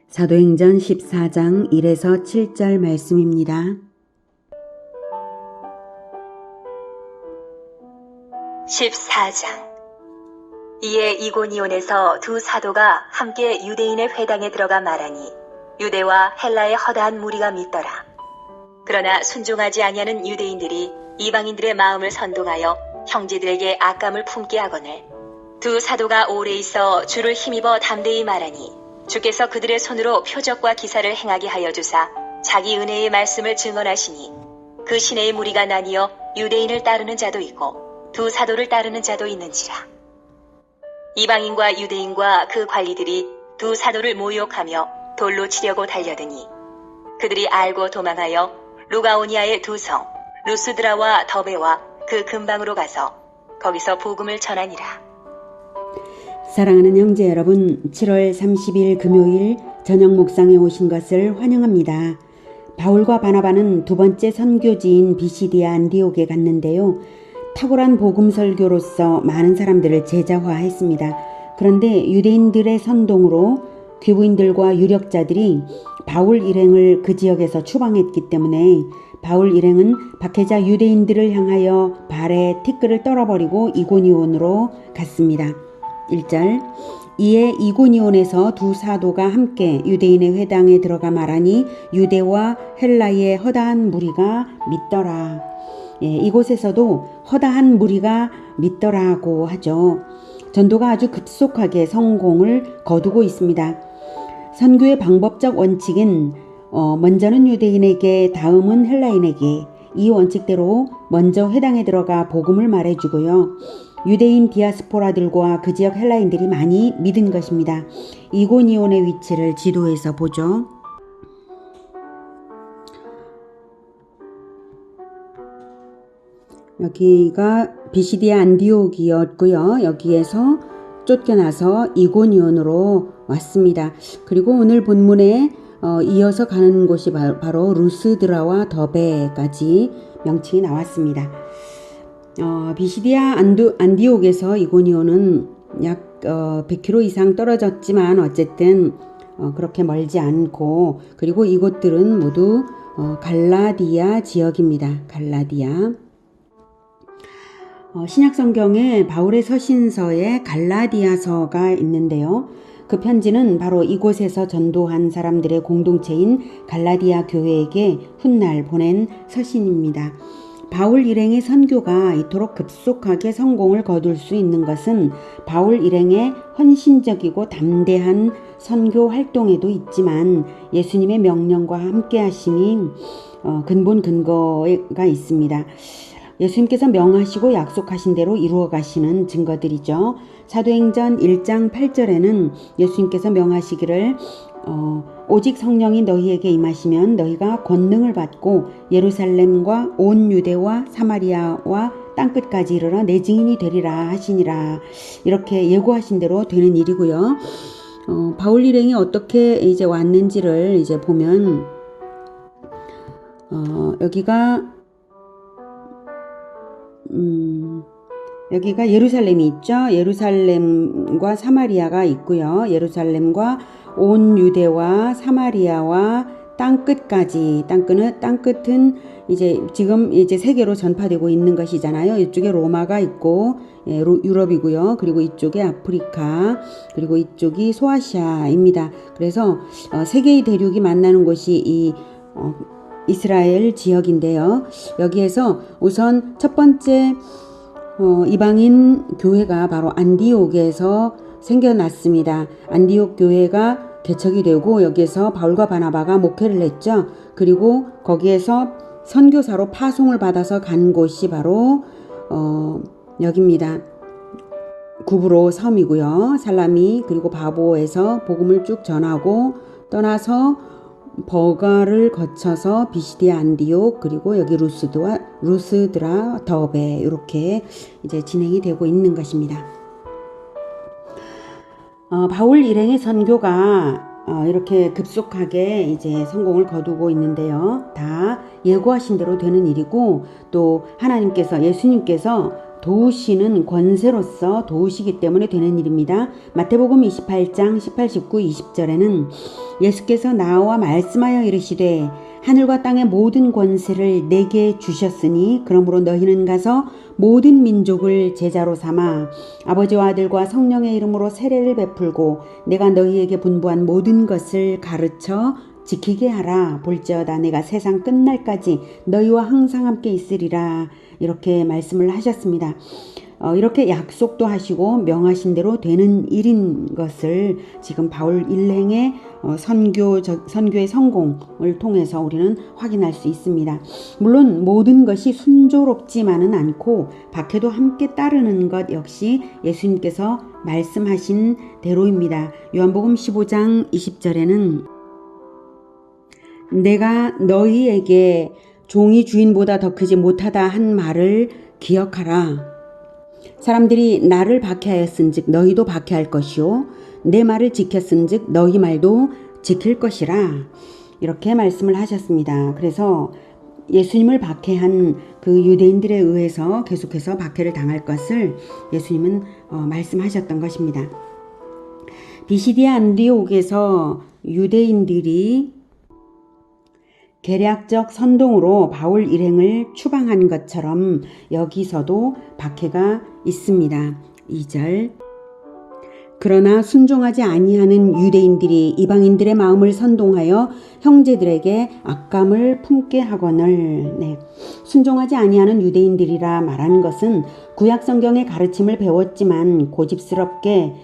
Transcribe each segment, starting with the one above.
사도행전 14장 1에서 7절 말씀입니다. 14장. 이에 이고니온에서 두 사도가 함께 유대인의 회당에 들어가 말하니 유대와 헬라의 허다한 무리가 믿더라. 그러나 순종하지 아니하는 유대인들이 이방인들의 마음을 선동하여 형제들에게 악감을 품게 하거늘 두 사도가 오래 있어 주를 힘입어 담대히 말하니 주께서 그들의 손으로 표적과 기사를 행하게 하여 주사 자기 은혜의 말씀을 증언하시니 그 시내의 무리가 나뉘어 유대인을 따르는 자도 있고 두 사도를 따르는 자도 있는지라. 이방인과 유대인과 그 관리들이 두 사도를 모욕하며 돌로 치려고 달려드니 그들이 알고 도망하여 루가오니아의 두 성 루스드라와 더베와 그 근방으로 가서 거기서 복음을 전하니라. 사랑하는 형제 여러분, 7월 30일 금요일 저녁 묵상에 오신 것을 환영합니다. 바울과 바나바는 두 번째 선교지인 비시디아 안디옥에 갔는데요. 탁월한 복음 설교로서 많은 사람들을 제자화했습니다. 그런데 유대인들의 선동으로 귀부인들과 유력자들이 바울 일행을 그 지역에서 추방했기 때문에 바울 일행은 박해자 유대인들을 향하여 발에 티끌을 떨어버리고 이고니온으로 갔습니다. 1절. 이에 이고니온에서 두 사도가 함께 유대인의 회당에 들어가 말하니 유대와 헬라의 허다한 무리가 믿더라. 이곳에서도 허다한 무리가 믿더라고 하죠. 전도가 아주 급속하게 성공을 거두고 있습니다. 선교의 방법적 원칙은 먼저는 유대인에게 다음은 헬라인에게 이 원칙대로 먼저 회당에 들어가 복음을 말해주고요. 유대인 디아스포라들과 그 지역 헬라인들이 많이 믿은 것입니다. 이고니온의 위치를 지도에서 보죠. 여기가 비시디아 안디옥이었고요. 여기에서 쫓겨나서 이고니온으로 왔습니다. 그리고 오늘 본문에 이어서 가는 곳이 바로 루스드라와 더베까지 명칭이 나왔습니다. 비시디아 안디옥에서 이고니온은 약 100km 이상 떨어졌지만 어쨌든 그렇게 멀지 않고, 그리고 이곳들은 모두 갈라디아 지역입니다. 갈라디아. 신약성경에 바울의 서신서에 갈라디아서가 있는데요. 그 편지는 바로 이곳에서 전도한 사람들의 공동체인 갈라디아 교회에게 훗날 보낸 서신입니다. 바울 일행의 선교가 이토록 급속하게 성공을 거둘 수 있는 것은 바울 일행의 헌신적이고 담대한 선교 활동에도 있지만 예수님의 명령과 함께 하심이 근본 근거가 있습니다. 예수님께서 명하시고 약속하신 대로 이루어 가시는 증거들이죠. 사도행전 1장 8절에는 예수님께서 명하시기를 오직 성령이 너희에게 임하시면 너희가 권능을 받고 예루살렘과 온 유대와 사마리아와 땅끝까지 이르러 내 증인이 되리라 하시니라. 이렇게 예고하신 대로 되는 일이고요. 바울 일행이 어떻게 이제 왔는지를 이제 보면 여기가 예루살렘이 있죠. 예루살렘과 사마리아가 있고요. 예루살렘과 온 유대와 사마리아와 땅끝까지, 땅끝은 이제 지금 이제 세계로 전파되고 있는 것이잖아요. 이쪽에 로마가 있고 유럽이고요. 그리고 이쪽에 아프리카, 그리고 이쪽이 소아시아입니다. 그래서 세 개의 대륙이 만나는 곳이 이 이스라엘 지역인데요. 여기에서 우선 첫 번째 이방인 교회가 바로 안디옥에서 생겨났습니다. 안디옥 교회가 개척이 되고 여기에서 바울과 바나바가 목회를 했죠. 그리고 거기에서 선교사로 파송을 받아서 간 곳이 바로 여기입니다. 구브로 섬이고요. 살라미 그리고 바보에서 복음을 쭉 전하고 떠나서 버가를 거쳐서 비시디아 안디옥 그리고 여기 루스드라 더베 이렇게 이제 진행이 되고 있는 것입니다. 바울 일행의 선교가 이렇게 급속하게 이제 성공을 거두고 있는데요. 다 예고하신 대로 되는 일이고 또 하나님께서 예수님께서 도우시는 권세로서 도우시기 때문에 되는 일입니다. 마태복음 28장 18, 19, 20절에는 예수께서 나와 말씀하여 이르시되 하늘과 땅의 모든 권세를 내게 주셨으니 그러므로 너희는 가서 모든 민족을 제자로 삼아 아버지와 아들과 성령의 이름으로 세례를 베풀고 내가 너희에게 분부한 모든 것을 가르쳐 지키게 하라. 볼지어다 내가 세상 끝날까지 너희와 항상 함께 있으리라. 이렇게 말씀을 하셨습니다. 이렇게 약속도 하시고 명하신 대로 되는 일인 것을 지금 바울 일행의 선교의 성공을 통해서 우리는 확인할 수 있습니다. 물론 모든 것이 순조롭지만은 않고 박해도 함께 따르는 것 역시 예수님께서 말씀하신 대로입니다. 요한복음 15장 20절에는 내가 너희에게 종이 주인보다 더 크지 못하다 한 말을 기억하라. 사람들이 나를 박해하였은즉 너희도 박해할 것이요 내 말을 지켰은즉 너희 말도 지킬 것이라. 이렇게 말씀을 하셨습니다. 그래서 예수님을 박해한 그 유대인들에 의해서 계속해서 박해를 당할 것을 예수님은 말씀하셨던 것입니다. 비시디아 안디옥에서 유대인들이 계략적 선동으로 바울 일행을 추방한 것처럼 여기서도 박해가 있습니다. 2절 그러나 순종하지 아니하는 유대인들이 이방인들의 마음을 선동하여 형제들에게 악감을 품게 하거늘. 순종하지 아니하는 유대인들이라 말하는 것은 구약성경의 가르침을 배웠지만 고집스럽게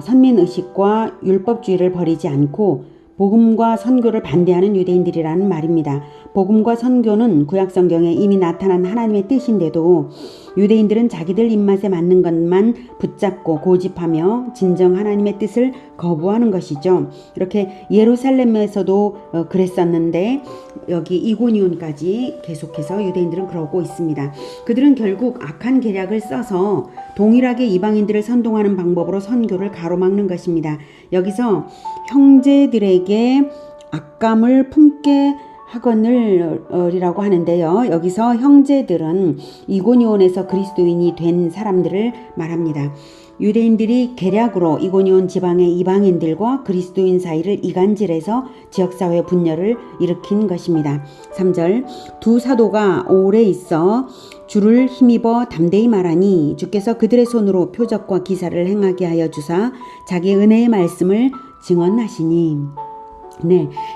선민의식과 율법주의를 버리지 않고 복음과 선교를 반대하는 유대인들이라는 말입니다. 복음과 선교는 구약성경에 이미 나타난 하나님의 뜻인데도 유대인들은 자기들 입맛에 맞는 것만 붙잡고 고집하며 진정 하나님의 뜻을 거부하는 것이죠. 이렇게 예루살렘에서도 그랬었는데 여기 이고니온까지 계속해서 유대인들은 그러고 있습니다. 그들은 결국 악한 계략을 써서 동일하게 이방인들을 선동하는 방법으로 선교를 가로막는 것입니다. 여기서 형제들에게 악감을 품게 하거늘이라고 하는데요. 여기서 형제들은 이고니온에서 그리스도인이 된 사람들을 말합니다. 유대인들이 계략으로 이고니온 지방의 이방인들과 그리스도인 사이를 이간질해서 지역사회 분열을 일으킨 것입니다. 3절 두 사도가 오래 있어 주를 힘입어 담대히 말하니 주께서 그들의 손으로 표적과 기사를 행하게 하여 주사 자기 은혜의 말씀을 증언하시니.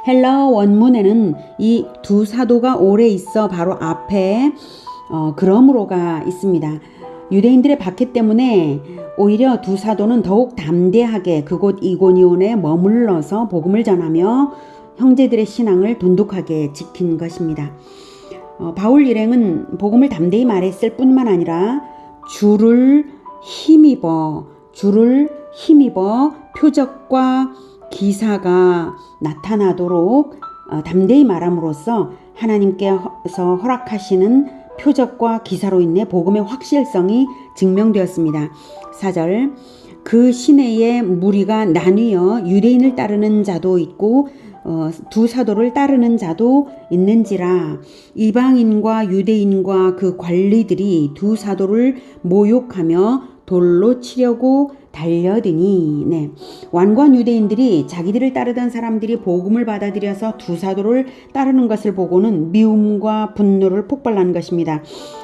헬라어 원문에는 이 두 사도가 오래 있어 바로 앞에 그러므로가 있습니다. 유대인들의 박해 때문에 오히려 두 사도는 더욱 담대하게 그곳 이고니온에 머물러서 복음을 전하며 형제들의 신앙을 돈독하게 지킨 것입니다. 바울 일행은 복음을 담대히 말했을 뿐만 아니라 주를 힘입어 표적과 기사가 나타나도록 담대히 말함으로써 하나님께서 허락하시는 표적과 기사로 인해 복음의 확실성이 증명되었습니다. 4절 그 시내에 무리가 나뉘어 유대인을 따르는 자도 있고 두 사도를 따르는 자도 있는지라 이방인과 유대인과 그 관리들이 두 사도를 모욕하며 돌로 치려고 달려드니. 완고한 유대인들이 자기들을 따르던 사람들이 복음을 받아들여서 두 사도를 따르는 것을 보고는 미움과 분노를 폭발한 것입니다.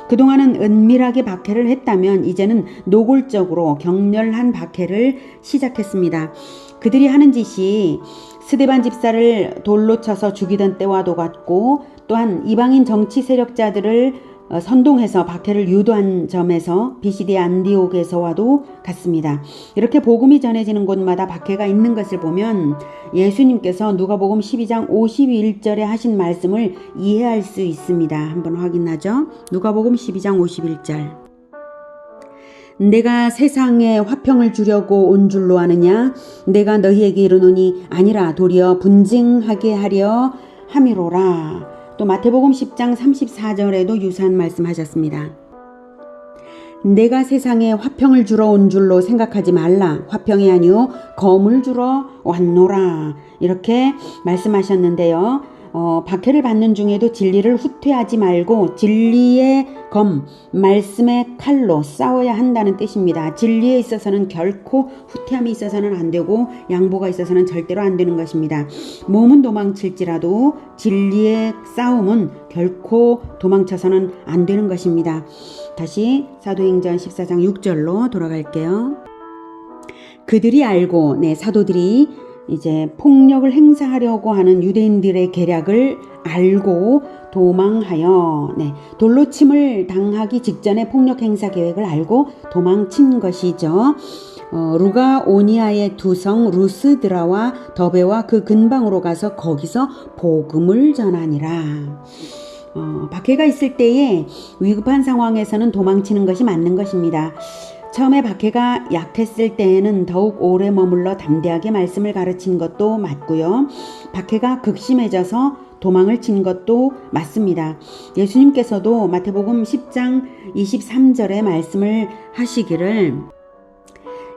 그동안은 은밀하게 박해를 했다면 이제는 노골적으로 격렬한 박해를 시작했습니다. 그들이 하는 짓이 스데반 집사를 돌로 쳐서 죽이던 때와도 같고 또한 이방인 정치 세력자들을 선동해서 박해를 유도한 점에서 비시디아 안디옥에서와도 같습니다. 이렇게 복음이 전해지는 곳마다 박해가 있는 것을 보면 예수님께서 누가복음 12장 51절에 하신 말씀을 이해할 수 있습니다. 한번 확인하죠. 누가복음 12장 51절 내가 세상에 화평을 주려고 온 줄로 아느냐 내가 너희에게 이르노니 아니라 도리어 분쟁하게 하려 함이로라. 또 마태복음 10장 34절에도 유사한 말씀하셨습니다. 내가 세상에 화평을 주러 온 줄로 생각하지 말라. 화평이 아니요 검을 주러 왔노라. 이렇게 말씀하셨는데요. 박해를 받는 중에도 진리를 후퇴하지 말고 진리의 검, 말씀의 칼로 싸워야 한다는 뜻입니다. 진리에 있어서는 결코 후퇴함이 있어서는 안 되고 양보가 있어서는 절대로 안 되는 것입니다. 몸은 도망칠지라도 진리의 싸움은 결코 도망쳐서는 안 되는 것입니다. 다시 사도행전 14장 6절로 돌아갈게요. 그들이 알고, 사도들이 이제 폭력을 행사하려고 하는 유대인들의 계략을 알고 도망하여, 돌로 침을 당하기 직전에 폭력 행사 계획을 알고 도망친 것이죠. 루가오니아의 두 성 루스드라와 더베와 그 근방으로 가서 거기서 복음을 전하니라. 박해가 있을 때에 위급한 상황에서는 도망치는 것이 맞는 것입니다. 처음에 박해가 약했을 때에는 더욱 오래 머물러 담대하게 말씀을 가르친 것도 맞고요. 박해가 극심해져서 도망을 친 것도 맞습니다. 예수님께서도 마태복음 10장 23절에 말씀을 하시기를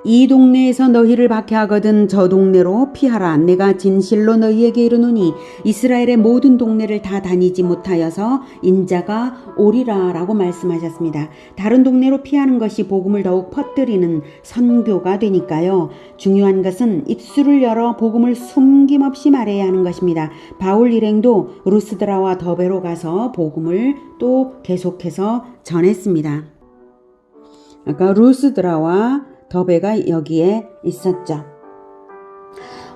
이 동네에서 너희를 박해하거든 저 동네로 피하라. 내가 진실로 너희에게 이르노니 이스라엘의 모든 동네를 다 다니지 못하여서 인자가 오리라 라고 말씀하셨습니다. 다른 동네로 피하는 것이 복음을 더욱 퍼뜨리는 선교가 되니까요. 중요한 것은 입술을 열어 복음을 숨김없이 말해야 하는 것입니다. 바울 일행도 루스드라와 더베로 가서 복음을 또 계속해서 전했습니다. 아까 루스드라와 더베가 여기에 있었죠.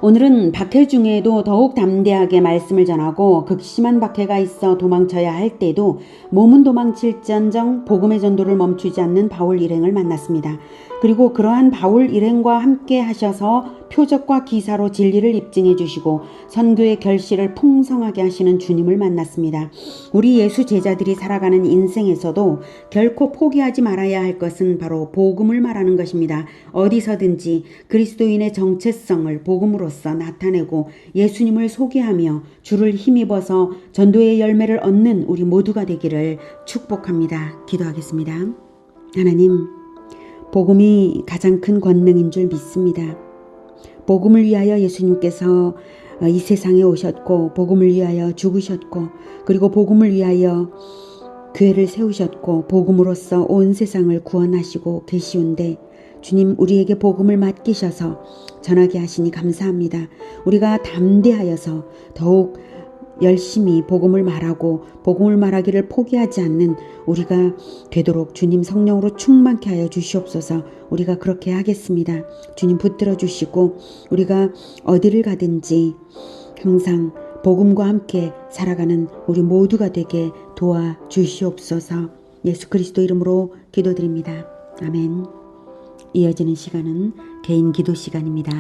오늘은 박해 중에도 더욱 담대하게 말씀을 전하고 극심한 박해가 있어 도망쳐야 할 때도 몸은 도망칠지언정 복음의 전도를 멈추지 않는 바울 일행을 만났습니다. 그리고 그러한 바울 일행과 함께 하셔서 표적과 기사로 진리를 입증해 주시고 선교의 결실을 풍성하게 하시는 주님을 만났습니다. 우리 예수 제자들이 살아가는 인생에서도 결코 포기하지 말아야 할 것은 바로 복음을 말하는 것입니다. 어디서든지 그리스도인의 정체성을 복음으로써 나타내고 예수님을 소개하며 주를 힘입어서 전도의 열매를 얻는 우리 모두가 되기를 축복합니다. 기도하겠습니다. 하나님, 복음이 가장 큰 권능인 줄 믿습니다. 복음을 위하여 예수님께서 이 세상에 오셨고 복음을 위하여 죽으셨고 그리고 복음을 위하여 교회를 세우셨고 복음으로써 온 세상을 구원하시고 계시온데 주님, 우리에게 복음을 맡기셔서 전하게 하시니 감사합니다. 우리가 담대하여서 더욱 열심히 복음을 말하고 복음을 말하기를 포기하지 않는 우리가 되도록 주님 성령으로 충만케 하여 주시옵소서. 우리가 그렇게 하겠습니다. 주님 붙들어 주시고 우리가 어디를 가든지 항상 복음과 함께 살아가는 우리 모두가 되게 도와 주시옵소서. 예수 그리스도 이름으로 기도드립니다. 아멘. 이어지는 시간은 개인 기도 시간입니다.